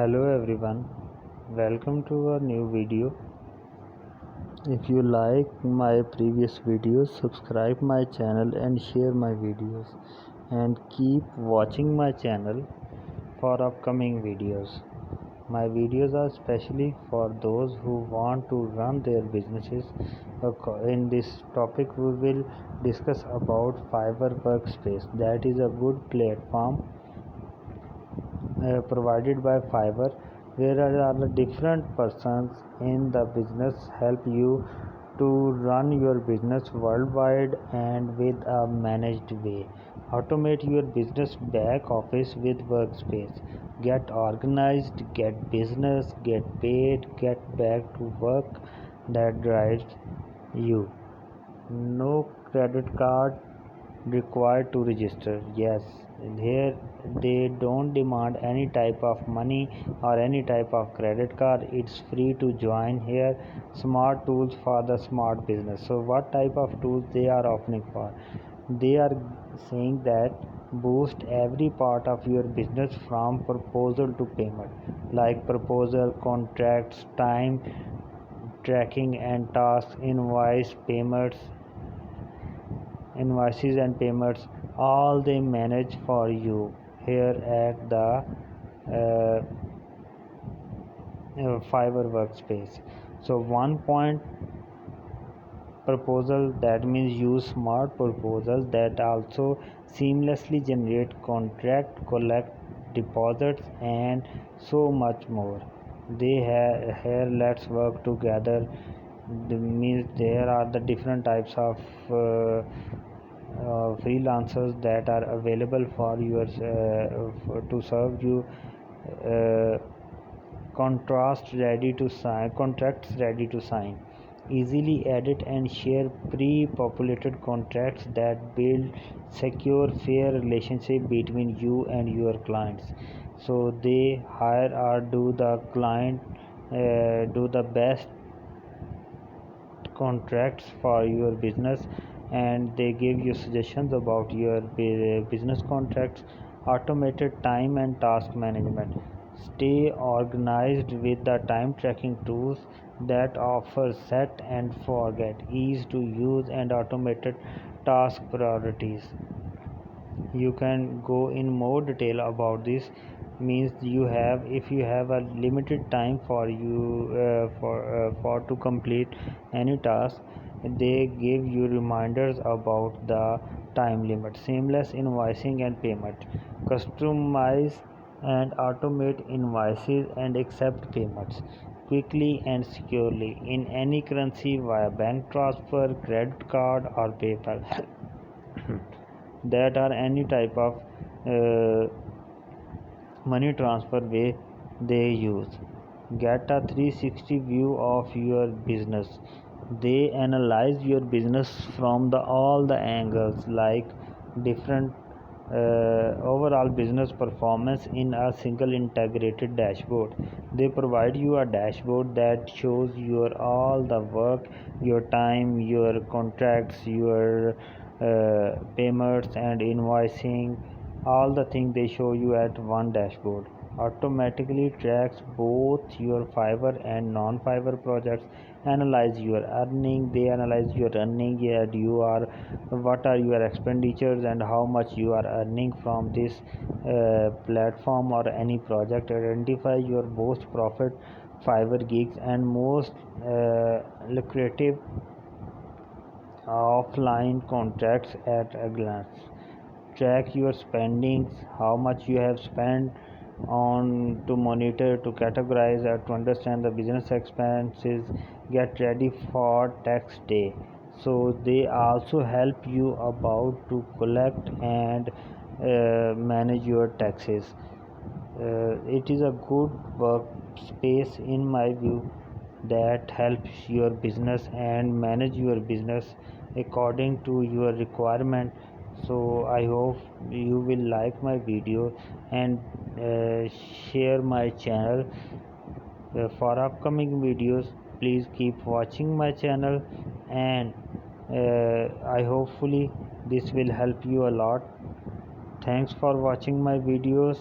Hello everyone, welcome to a new video. If you like my previous videos, subscribe my channel and share my videos, and keep watching my channel for upcoming videos. My videos are especially for those who want to run their businesses. In this topic we will discuss about Fiverr Workspace. That is a good platform provided by Fiverr, where are the different persons in the business help you to run your business worldwide and with a managed way. Automate your business back office with Workspace. Get organized, get business, get paid, get back to work that drives you. No credit card required to register. Yes, here they don't demand any type of money or any type of credit card. It's free to join here. Smart tools for the smart business. So what type of tools they are offering for? They are saying that boost every part of your business from proposal to payment, like proposal, contracts, time tracking and tasks, invoices and payments, all they manage for you here at the uh, Fiverr Workspace. So 1 point proposal, that means use smart proposals that also seamlessly generate contract, collect deposits and so much more. They have here let's work together. Means there are the different types of freelancers that are available for your to serve you. uh, Contracts ready to sign. Easily edit and share pre-populated contracts that build secure fair relationship between you and your clients. So they hire or do the client do the best contracts for your business, and they give you suggestions about your business contracts. Automated time and task management. Stay organized with the time tracking tools that offer set and forget, ease to use and automated task priorities. You can go in more detail about this. Means you have, if you have a limited time for you for to complete any task, they give you reminders about the time limit. Seamless invoicing and payment. Customize and automate invoices and accept payments quickly and securely in any currency via bank transfer, credit card or PayPal. That are any type of uh, money transfer way they use. Get a 360 view of your business. They analyze your business from all the angles, like different overall business performance in a single integrated dashboard. They provide you a dashboard that shows your all the work, your time, your contracts, your payments and invoicing. All the things they show you at one dashboard. Automatically tracks both your Fiverr and non-Fiverr projects. Analyze your earning. They analyze your earning. Yet you are, what are your expenditures and how much you are earning from this platform or any project. Identify your most profit Fiverr gigs and most lucrative offline contracts at a glance. Track your spendings, how much you have spent on, to monitor, to categorize, or to understand the business expenses. Get ready for tax day. So they also help you about to collect and manage your taxes. It is a good workspace in my view that helps your business and manage your business according to your requirement. So I hope you will like my video and share my channel. For upcoming videos, please keep watching my channel, and I hopefully this will help you a lot. Thanks for watching my videos.